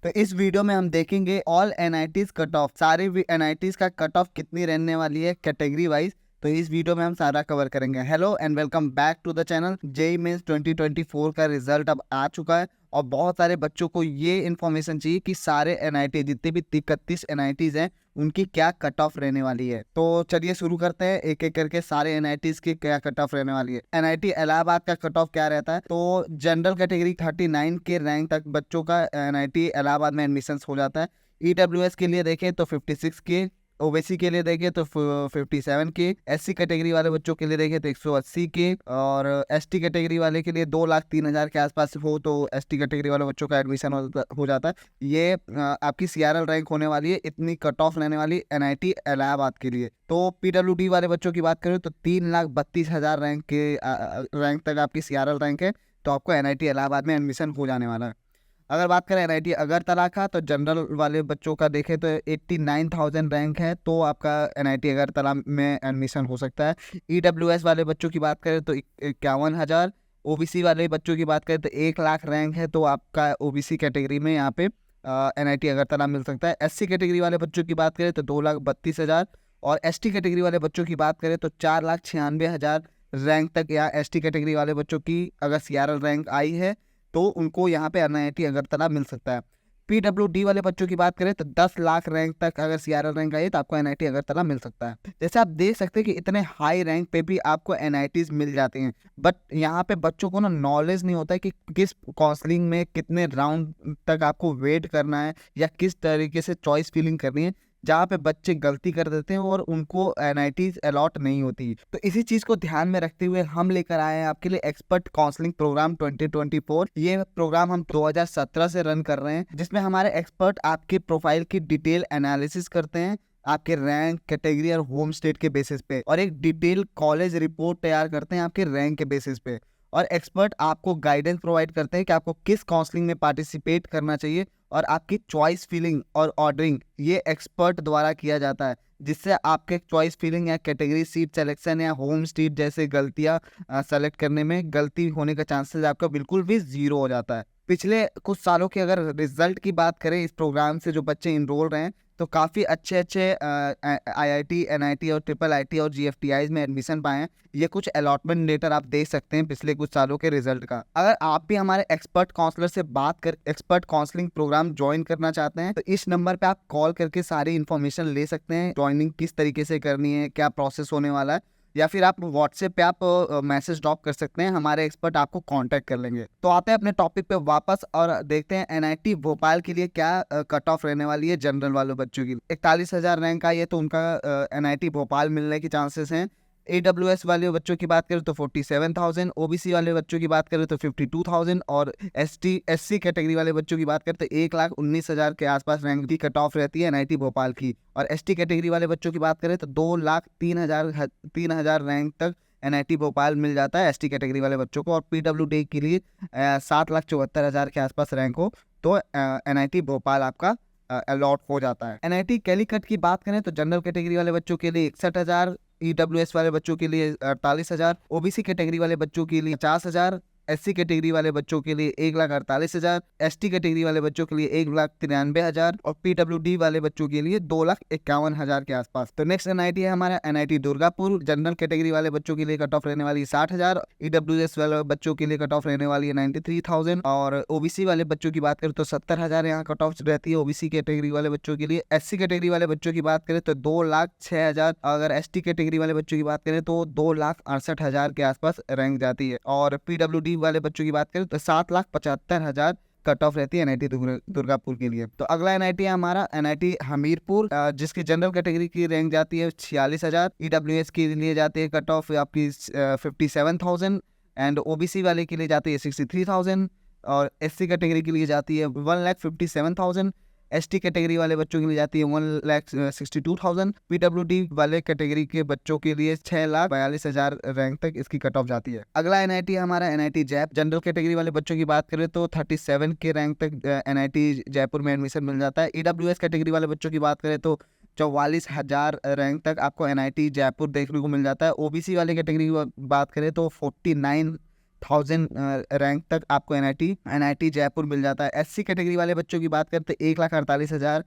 तो इस वीडियो में हम देखेंगे ऑल एनआईटीज कट ऑफ, सारे एनआईटीज का कट ऑफ कितनी रहने वाली है कैटेगरी वाइज। तो इस वीडियो में हम सारा कवर करेंगे। Hello and welcome back to the channel. JEE Mains 2024 का रिजल्ट अब आ चुका है और बहुत सारे बच्चों को ये इन्फॉर्मेशन चाहिए कि सारे एनआईटी जितने भी 31 एनआईटीज हैं उनकी क्या कट ऑफ रहने वाली है। तो चलिए शुरू करते हैं एक एक करके सारे एनआईटीज की क्या कट ऑफ रहने वाली है। एनआईटी इलाहाबाद का कट ऑफ क्या रहता है, तो जनरल कैटेगरी 39 के रैंक तक बच्चों का एनआईटी इलाहाबाद में एडमिशन हो जाता है। ईडब्ल्यूएस के लिए देखें तो 56 के, ओबीसी के लिए देखें तो 57 के, एससी कैटेगरी वाले बच्चों के लिए देखें तो 180 के, और एसटी कैटेगरी वाले के लिए 2,03,000 के आसपास हो तो एसटी कैटेगरी वाले बच्चों का एडमिशन हो जाता है। ये आपकी सीआरएल रैंक होने वाली है, इतनी कट ऑफ रहने वाली एनआईटी इलाहाबाद के लिए। तो पीडब्ल्यूडी वाले बच्चों की बात करें तो 3,32,000 रैंक तक आपकी सीआरएल रैंक है, तो आपको एनआईटी इलाहाबाद में एडमिशन हो जाने वाला है। अगर बात करें एनआईटी अगरतला का, तो जनरल वाले बच्चों का देखें तो 89,000 रैंक है, तो आपका एनआईटी अगरतला में एडमिशन हो सकता है। ईडब्ल्यूएस वाले बच्चों की बात करें तो 51,000, ओबीसी वाले बच्चों की बात करें तो 1,00,000 रैंक है, तो आपका ओबीसी कैटेगरी में यहाँ पे एनआईटी अगरतला मिल सकता है। एससी कैटेगरी वाले बच्चों की बात करें तो 2,32,000, और एसटी कैटेगरी वाले बच्चों की बात करें तो 4,96,000 रैंक तक या एसटी कैटेगरी वाले बच्चों की अगर सीआरएल रैंक आई है तो उनको यहाँ पे एनआईटी अगरतला मिल सकता है। पीडब्ल्यूडी वाले बच्चों की बात करें तो 10 लाख रैंक तक अगर सीआरएल रैंक आई तो आपको एनआईटी अगरतला मिल सकता है। जैसे आप देख सकते हैं कि इतने हाई रैंक पे भी आपको एनआईटीज मिल जाती हैं, बट यहाँ पे बच्चों को ना नॉलेज नहीं होता है कि किस काउंसलिंग में कितने राउंड तक आपको वेट करना है या किस तरीके से चॉइस फिलिंग करनी है, जहाँ पे बच्चे गलती कर देते हैं और उनको एनआईटीज अलॉट नहीं होती। तो इसी चीज को ध्यान में रखते हुए हम लेकर आए हैं आपके लिए एक्सपर्ट काउंसलिंग प्रोग्राम 2024। ये प्रोग्राम हम 2017 से रन कर रहे हैं, जिसमें हमारे एक्सपर्ट आपके प्रोफाइल की डिटेल एनालिसिस करते हैं आपके रैंक, कैटेगरी और होम स्टेट के बेसिस पे, और एक डिटेल कॉलेज रिपोर्ट तैयार करते हैं आपके रैंक के बेसिस पे। और एक्सपर्ट आपको गाइडेंस प्रोवाइड करते हैं कि आपको किस काउंसलिंग में पार्टिसिपेट करना चाहिए, और आपकी चॉइस फिलिंग और ऑर्डरिंग ये एक्सपर्ट द्वारा किया जाता है, जिससे आपके चॉइस फिलिंग या कैटेगरी सीट सिलेक्शन या होम स्टेट जैसे गलतियां सेलेक्ट करने में गलती होने का चांसेस आपका बिल्कुल भी जीरो हो जाता है। पिछले कुछ सालों के अगर रिजल्ट की बात करें इस प्रोग्राम से जो बच्चे इनरोल रहे हैं, तो काफ़ी अच्छे अच्छे आईआईटी, एनआईटी और ट्रिपल आईटी और जीएफटीआई में एडमिशन पाए हैं। ये कुछ अलॉटमेंट लेटर आप देख सकते हैं पिछले कुछ सालों के रिजल्ट का। अगर आप भी हमारे एक्सपर्ट काउंसलर से बात कर एक्सपर्ट काउंसलिंग प्रोग्राम ज्वाइन करना चाहते हैं, तो इस नंबर पे आप कॉल करके सारी इन्फॉर्मेशन ले सकते हैं, ज्वाइनिंग किस तरीके से करनी है, क्या प्रोसेस होने वाला है, या फिर आप व्हाट्सएप पे आप मैसेज ड्रॉप कर सकते हैं, हमारे एक्सपर्ट आपको कांटेक्ट कर लेंगे। तो आते हैं अपने टॉपिक पे वापस और देखते हैं एनआईटी भोपाल के लिए क्या कट ऑफ रहने वाली है जनरल वालों बच्चों की। 41,000 रैंक आई है तो उनका एनआईटी भोपाल मिलने के चांसेस हैं। एडब्ल्यूएस वाले बच्चों की बात करें तो 47,000, ओबीसी वाले बच्चों की बात करें तो 52,000, और एससी कैटेगरी वाले बच्चों की बात करें तो 1,19,000 के आसपास रैंक की कट ऑफ रहती है एनआईटी भोपाल की। और एसटी कैटेगरी वाले बच्चों की बात करें तो 2,03,000 रैंक तक एनआईटी भोपाल मिल जाता है एसटी कैटेगरी वाले बच्चों को। और पीडब्ल्यूडी के लिए 7,74,000 के आसपास रैंक हो तो एनआईटी भोपाल आपका अलॉट हो जाता है। एनआईटी कैलीकट की बात करें तो जनरल कैटेगरी वाले बच्चों के लिए 61,000, ईडब्ल्यूएस वाले बच्चों के लिए 48,000, ओबीसी कैटेगरी वाले बच्चों के लिए 50,000, एससी कैटेगरी वाले बच्चों के लिए 1,48,000, एसटी कैटेगरी वाले बच्चों के लिए 1,93,000, और पीडब्ल्यूडी वाले बच्चों के लिए 2,51,000 के आसपास। तो नेक्स्ट एनआईटी है हमारा एनआईटी दुर्गापुर। जनरल कैटेगरी वाले बच्चों के लिए कट ऑफ रहने वाली है 60,000, ईडब्ल्यूएस वाले बच्चों के लिए कट ऑफ रहने वाली है 93,000, और ओबीसी वाले बच्चों की बात करें तो 70,000 यहाँ कट ऑफ रहती है ओबीसी कैटेगरी वाले बच्चों के लिए। एससी कैटेगरी वाले बच्चों की बात करें तो 2,06,000, अगर एसटी कैटेगरी वाले बच्चों की बात करें तो 2,68,000 के आसपास रैंक जाती है। और पीडब्ल्यूडी वाले बच्चों की बात करें तो 7,75,000 कट ऑफ रहती है एनआईटी दुर्गापुर के लिए। तो अगला एनआईटी है हमारा एनआईटी हमीरपुर, जिसकी जनरल कैटेगरी की रैंक जाती है 46,000, ईडब्ल्यूएस के लिए जाती है कट ऑफ आपकी 57,000, एंड ओबीसी वाले के लिए जाती है 63,000, और एससी कैटेगरी के लिए जाती है 1,57,000, एसटी कैटेगरी वाले बच्चों के लिए जाती है 1,62,000, पीडब्ल्यूडी वाले कैटेगरी के बच्चों के लिए 6,42,000 रैंक तक इसकी कट ऑफ जाती है। अगला एनआईटी हमारा एनआईटी जैप। जनरल कैटेगरी वाले बच्चों की बात करें तो 37 के रैंक तक एनआईटी जयपुर में एडमिशन मिल जाता है। ईडब्ल्यूएस कैटेगरी वाले बच्चों की बात करें तो 44,000 रैंक तक आपको एनआईटी जयपुर देखने को मिल जाता है। ओबीसी वाले कैटेगरी की बात करें तो 1000 रैंक तक आपको एनआईटी जयपुर मिल जाता है। एससी कैटेगरी वाले बच्चों की बात करते 1,48,000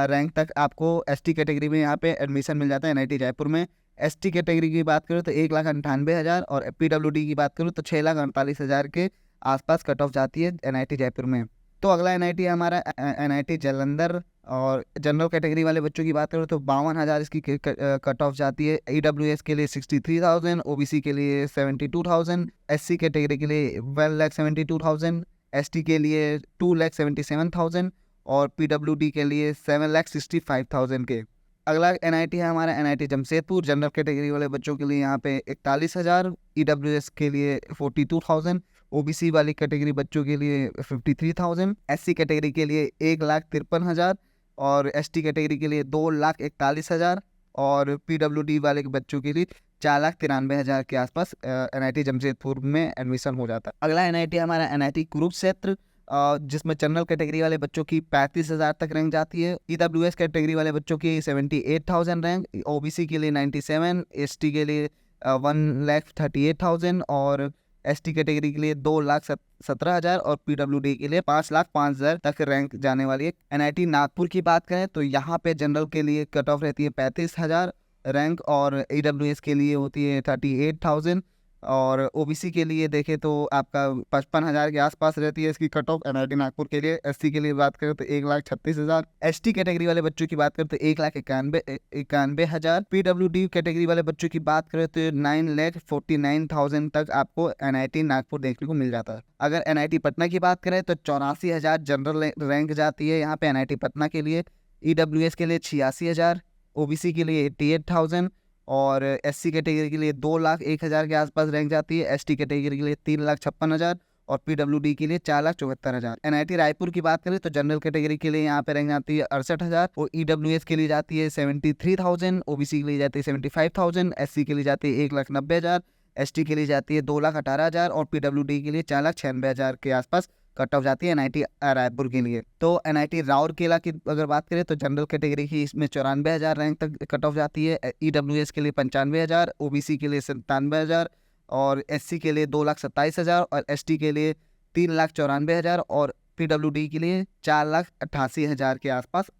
रैंक तक आपको एसटी कैटेगरी में यहाँ पे एडमिशन मिल जाता है एनआईटी जयपुर में। एसटी कैटेगरी की बात करूँ तो 1,98,000 और पीडब्ल्यूडी की बात करूँ तो 6,48,000 के आसपास कट ऑफ जाती है एनआईटी जयपुर में। तो अगला एनआईटी है हमारा एनआईटी जालंधर। और जनरल कैटेगरी वाले बच्चों की बात करूँ तो 52,000 इसकी कट ऑफ जाती है। ईडब्ल्यूएस के लिए 63,000, ओबीसी के लिए 72,000, एससी कैटेगरी के लिए 1,72,000, एसटी के लिए 2,77,000 और पीडब्ल्यूडी के लिए 7,65,000 के। अगला एनआईटी है हमारा एनआईटी जमशेदपुर। जनरल कैटेगरी वाले बच्चों के लिए यहाँ पे 41,000, ईडब्ल्यूएस के लिए 42,000, ओबीसी वाली कैटेगरी बच्चों के लिए 53,000, एससी कैटेगरी के लिए 1,53,000 और एसटी कैटेगरी के लिए 2,41,000 और पीडब्ल्यूडी वाले बच्चों के लिए 4,93,000 के आसपास एनआईटी जमशेदपुर में एडमिशन हो जाता है। अगला एनआईटी हमारा एनआईटी कुरुक्षेत्र, जिसमें जनरल कैटेगरी वाले बच्चों की 35,000 तक रैंक जाती है। ईडब्ल्यूएस कैटेगरी वाले बच्चों की 78,000 रैंक, ओबीसी के लिए 97, एसटी के लिए 1,38,000 और एसटी कैटेगरी के लिए 2,17,000 और पीडब्ल्यूडी के लिए 5,05,000 तक रैंक जाने वाली है। एनआईटी नागपुर की बात करें तो यहाँ पे जनरल के लिए कट ऑफ रहती है 35,000 रैंक और ईडब्ल्यूएस के लिए होती है 38,000 और ओबीसी के लिए देखें तो आपका 55,000 के आसपास रहती है इसकी कट ऑफ एनआईटी नागपुर के लिए। एससी के लिए बात करें तो 1,36,000, एसटी कैटेगरी वाले बच्चों की बात करें तो 1,91,000, पीडब्ल्यूडी कैटेगरी वाले बच्चों की बात करें तो 9,49,000 तक आपको एनआईटी नागपुर देखने को मिल जाता है। अगर एनआईटी पटना की बात करें तो 84,000 जनरल रैंक जाती है यहाँ पे एनआईटी पटना के लिए। ईडब्ल्यूएस के लिए 86,000, ओबीसी के लिए 88,000 और एससी कैटेगरी के लिए 2,01,000 के आसपास रैंक जाती है। एसटी कैटेगरी के लिए 3,56,000 और पीडब्ल्यूडी के लिए 4,74,000। एनआईटी रायपुर की बात करें तो जनरल कैटेगरी के लिए यहाँ पे रैंक जाती है 68,000 और ईडब्ल्यूएस के लिए जाती है 73,000, ओबीसी के लिए जाती है 75,000, एससी के लिए जाती है 1,90,000, एसटी के लिए जाती है 2,18,000 और पीडब्ल्यूडी के लिए 4,96,000 के आसपास कट ऑफ जाती है एनआईटी रायपुर के लिए। तो एनआईटी राउरकेला की अगर बात करें तो जनरल कैटेगरी की इसमें 94,000 रैंक तक कट ऑफ जाती है। ईडब्ल्यूएस के लिए 95,000, ओबीसी के लिए 97,000 और एससी के लिए 2,27,000 और एसटी के लिए 3,94,000 और पीडब्ल्यूडी के लिए 4,88,000 के आसपास।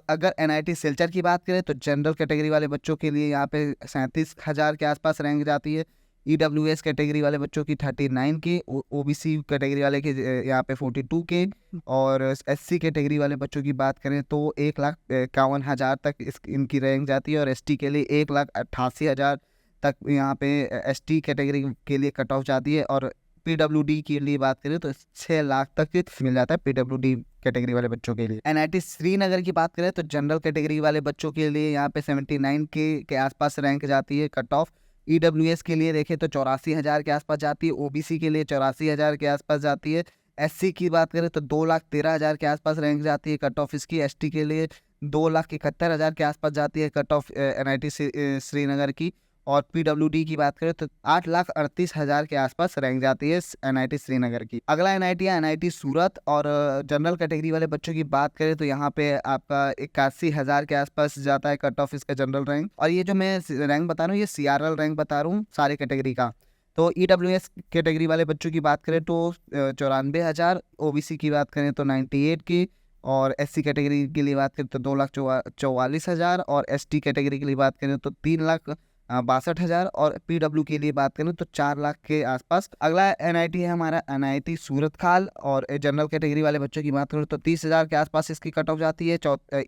अगर एनआईटी सिलचर की बात करें तो जनरल कैटेगरी वाले बच्चों के लिए यहाँ पे 37,000 के आसपास रैंक जाती है। ईडब्ल्यूएस कैटेगरी वाले बच्चों की 39 के, ओबीसी कैटेगरी वाले के यहाँ पे 42 के और एससी कैटेगरी वाले बच्चों की बात करें तो 1,51,000 तक इनकी रैंक जाती है और एसटी के लिए 1,88,000 तक यहाँ पे एसटी कैटेगरी के लिए कट ऑफ जाती है। और पीडब्ल्यूडी के लिए बात करें तो 6 लाख तक मिल जाता है पीडब्ल्यूडी कैटेगरी वाले बच्चों के लिए। एनआईटी श्रीनगर की बात करें तो जनरल कैटेगरी वाले बच्चों के लिए यहाँ पे 79 के आसपास रैंक जाती है कट ऑफ। ईडब्ल्यूएस के लिए देखें तो 84,000 के आसपास जाती है, ओबीसी के लिए 84,000 के आसपास जाती है। एससी की बात करें तो 2,13,000 के आसपास रैंक जाती है कट ऑफ इसकी। एसटी के लिए 2,71,000 के आसपास जाती है कट ऑफ एनआईटी श्रीनगर की। और पीडब्ल्यूडी की बात करें तो 8,38,000 के आसपास रैंक जाती है एनआईटी श्रीनगर की। अगला एनआईटी है एनआईटी सूरत। और जनरल कैटेगरी वाले बच्चों की बात करें तो यहाँ पे आपका 81,000 के आसपास जाता है कट ऑफ इसका जनरल रैंक। और ये जो मैं रैंक बता रहा हूँ ये सीआरएल रैंक बता रहा हूँ सारे कैटेगरी का। तो ईडब्ल्यूएस कैटेगरी वाले बच्चों की बात करें तो 94,000, ओबीसी की बात करें तो 98 की और एससी कैटेगरी के लिए बात करें तो 2,44,000 और एसटी कैटेगरी के लिए बात करें तो 3,62,000 और पीडब्ल्यू के लिए बात करें तो 4 लाख के आसपास। अगला एनआईटी है हमारा एनआईटी सूरत खाल। और जनरल कैटेगरी वाले बच्चों की बात करें तो 30,000 के आसपास इसकी कट ऑफ जाती है।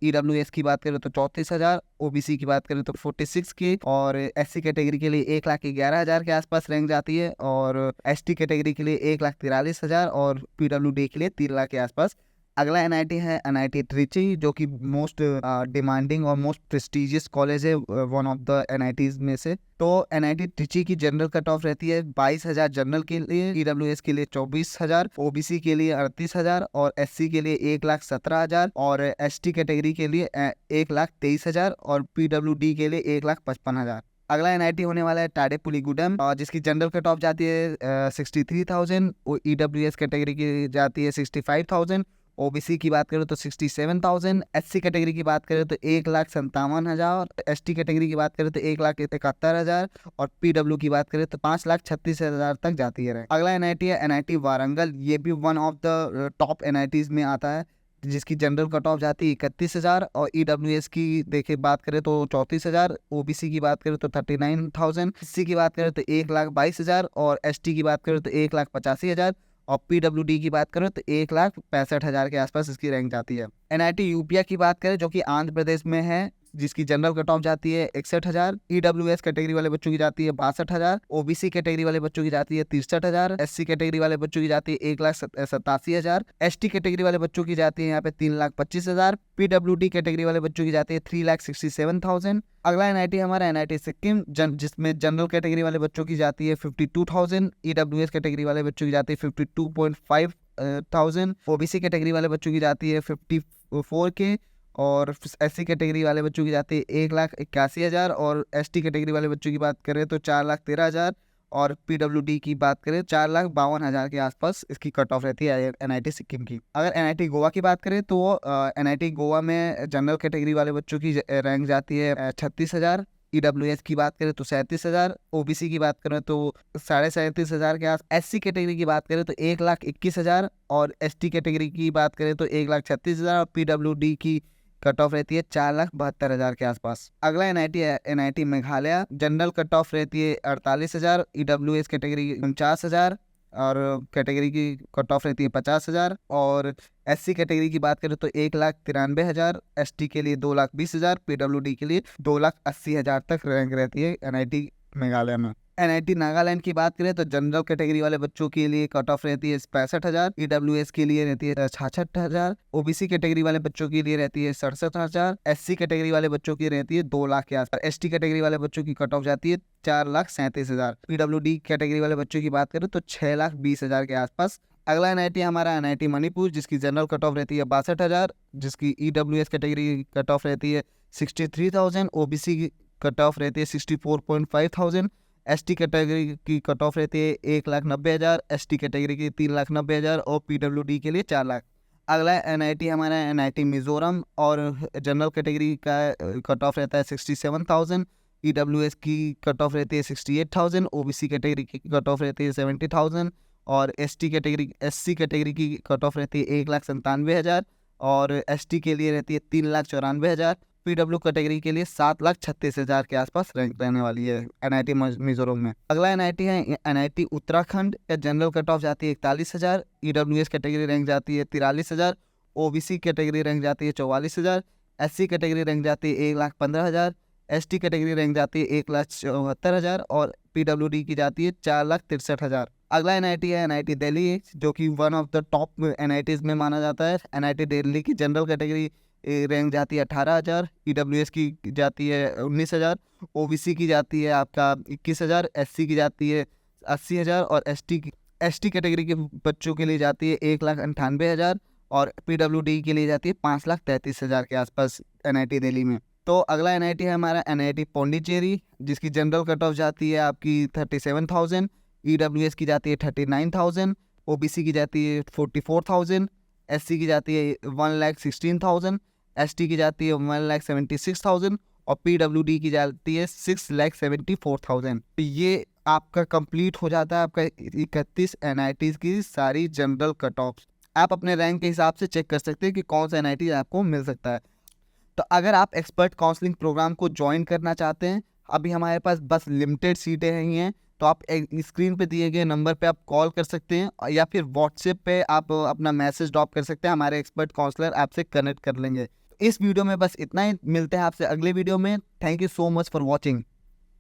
ईडब्ल्यूएस की बात करें तो 34,000, ओबीसी की बात करें तो 46 की और एससी कैटेगरी के लिए 1,11,000 के आसपास रैंक जाती है और एसटी कैटेगरी के लिए 1,43,000 और पीडब्ल्यूडी के लिए 3 लाख के आसपास। अगला एनआईटी है एनआईटी ट्रिची, जो कि मोस्ट डिमांडिंग और मोस्ट प्रेस्टिजियस कॉलेज है वन ऑफ द एनआईटीज में से। तो एनआईटी ट्रिची की जनरल कट ऑफ रहती है 22,000 जनरल के लिए, ईडब्ल्यूएस के लिए 24,000, ओबीसी के लिए 38,000 और एससी के लिए 1,17,000 और एसटी कैटेगरी के लिए 1,23,000 और पीडब्ल्यूडी के लिए 1,55,000। अगला एनआईटी होने वाला है टाडे पुलीगुडम, जिसकी जनरल कट ऑफ जाती है 63,000, ईडब्ल्यूएस कैटेगरी की जाती है 65,000, ओबीसी की बात करें तो 67,000, एससी कैटेगरी की बात करें तो 1,57,000, एसटी कैटेगरी की बात करें तो 1,71,000 और पीडब्ल्यू की बात करें तो 5,36,000 तक जाती है। अगला एनआईटी है एनआईटी वारंगल। ये भी one of the top NITs में आता है, जिसकी जनरल कट ऑफ जाती है 31,000 और ईडब्ल्यूएस की देखे बात करें तो 34,000, ओबीसी की बात करें तो 39,000, एससी की बात करें तो 1,22,000 और एसटी की बात करें तो 1,85,000 और पीडब्ल्यूडी की बात करें तो 1,65,000 के आसपास इसकी रैंक जाती है। एनआईटी यूपीया की बात करें जो कि आंध्र प्रदेश में है, जिसकी जनरल कट ऑफ जाती है 61,000, ईडब्ल्यूएस कैटेगरी वाले बच्चों की जाती है 62,000, ओबीसी कैटेगरी वाले बच्चों की जाती है 63,000, एससी कैटेगरी वाले बच्चों की जाती है 1,87,000, एसटी कैटेगरी वाले बच्चों की जाती है यहाँ पे 3,25,000, पीडब्ल्यूडी कैटेगरी वाले बच्चों की जाती है 3,67,000। अगला एनआईटी हमारा एनआईटी सिक्किम, जिसमें जनरल कैटेगरी वाले बच्चों की जाती है 52,000, ईडब्ल्यूएस कैटेगरी वाले बच्चों की जाती है 52.5,000, ओबीसी कैटेगरी वाले बच्चों की जाती है 54K और एससी कैटेगरी वाले बच्चों की जाती है 1,81,000 और एसटी कैटेगरी वाले बच्चों की बात करें तो 4,13,000 और पीडब्ल्यूडी की बात करें 4,52,000 के आसपास इसकी कट ऑफ रहती है एनआईटी सिक्किम की। अगर एनआईटी गोवा की बात करें तो एनआईटी गोवा में जनरल कैटेगरी वाले बच्चों की रैंक जाती है 36,000, ईडब्ल्यूएस की बात करें तो 37,000, ओबीसी की बात करें तो 37,500 के आस, एससी कैटेगरी की बात करें तो 1,21,000 और एसटी कैटेगरी की बात करें तो 1,36,000 और पीडब्ल्यूडी की कट ऑफ रहती है 4,72,000 के आसपास। अगला एनआईटी है NIT Meghalaya. General cut off रहती है 48,000, ईडब्ल्यूएस कैटेगरी 49,000 और कैटेगरी की कट ऑफ रहती है 50,000 और एससी कैटेगरी की बात करें तो 1,93,000, एसटी के लिए 2,20,000, पीडब्ल्यूडी के लिए 2,80,000 तक रैंक रहती है एनआईटी मेघालय में। एनआईटी नागालैंड की बात करें तो जनरल कैटेगरी वाले बच्चों के लिए कट ऑफ रहती है 65,000, ईडब्ल्यूएस के लिए रहती है 66,000, ओबीसी कैटेगरी वाले बच्चों के लिए रहती है 67,000, एससी कैटेगरी वाले बच्चों की रहती है 2 लाख के आसपास, एसटी कैटेगरी वाले बच्चों की कट ऑफ जाती है 4,37,000, पीडब्ल्यूडी कैटेगरी वाले बच्चों की बात करें तो 6,20,000 के आसपास। अगला एनआईटी हमारा एनआईटी मणिपुर, जिसकी जनरल कट ऑफ रहती है 62,000, जिसकी ईडब्ल्यूएस कैटेगरी कट ऑफ रहती है 63,000, ओबीसी की कट ऑफ रहती है 64.5,000, एसटी कैटेगरी की कट ऑफ रहती है 1,90,000, एसटी कैटेगरी की 3,90,000 और पीडब्ल्यूडी के लिए 4 लाख। अगला एनआईटी हमारा एनआईटी मिजोरम और जनरल कैटेगरी का कट ऑफ रहता है 67,000, ईडब्ल्यूएस की कट ऑफ रहती है 68,000, ओबीसी कैटेगरी की कट ऑफ रहती है 70,000 और एससी कैटेगरी की कट ऑफ रहती है 1,97,000 और एसटी के लिए रहती है 3,94,000, पीडब्ल्यू कैटेगरी के लिए 7,36,000 के आसपास रैंक रहने वाली है एनआईटी मिजोरम में। अगला एनआईटी है NIT Uttarakhand. General cut off जाती है 41,000, ईडब्ल्यूएस कैटेगरी रैंक जाती है 43,000, ओबीसी कैटेगरी रैंक जाती है 44,000, एससी कैटेगरी रैंक जाती है 1,15,000, एसटी कैटेगरी रैंक जाती है 1,74,000 और पीडब्ल्यूडी की जाती है 4,63,000। अगला एनआईटी है एनआईटी दिल्ली, जो कि one of the top NITs में माना जाता है। एनआईटी दिल्ली की जनरल कैटेगरी रैंक जाती है 18,000, ईडब्ल्यूएस की जाती है 19,000, ओबीसी की जाती है आपका 21,000, एससी की जाती है 80,000 और एसटी कैटेगरी के बच्चों के लिए जाती है 1,98,000 और पीडब्ल्यूडी के लिए जाती है 5,33,000 के आसपास एनआईटी दिल्ली में। तो अगला एनआईटी है हमारा एनआईटी पौंडीचेरी, जिसकी जनरल कट ऑफ जाती है आपकी 37,000, ईडब्ल्यूएस की जाती है 39,000, ओबीसी की जाती है 44,000, एससी की जाती है 1,16,000, एसटी की जाती है 1,76,000 और पीडब्ल्यूडी की जाती है 6,74,000। तो ये आपका कंप्लीट हो जाता है आपका 31 एनआईटीज की सारी जनरल कट ऑफ। आप अपने रैंक के हिसाब से चेक कर सकते हैं कि कौन सा एनआईटी आपको मिल सकता है। तो अगर आप एक्सपर्ट काउंसलिंग प्रोग्राम को ज्वाइन करना चाहते हैं, अभी हमारे पास बस लिमिटेड सीटें ही हैं, तो आप स्क्रीन पे दिए गए नंबर पे आप कॉल कर सकते हैं या फिर व्हाट्सएप पे आप अपना मैसेज ड्रॉप कर सकते हैं। हमारे एक्सपर्ट काउंसलर आपसे कनेक्ट कर लेंगे। इस वीडियो में बस इतना ही, मिलते हैं आपसे अगले वीडियो में। Thank you so much for watching.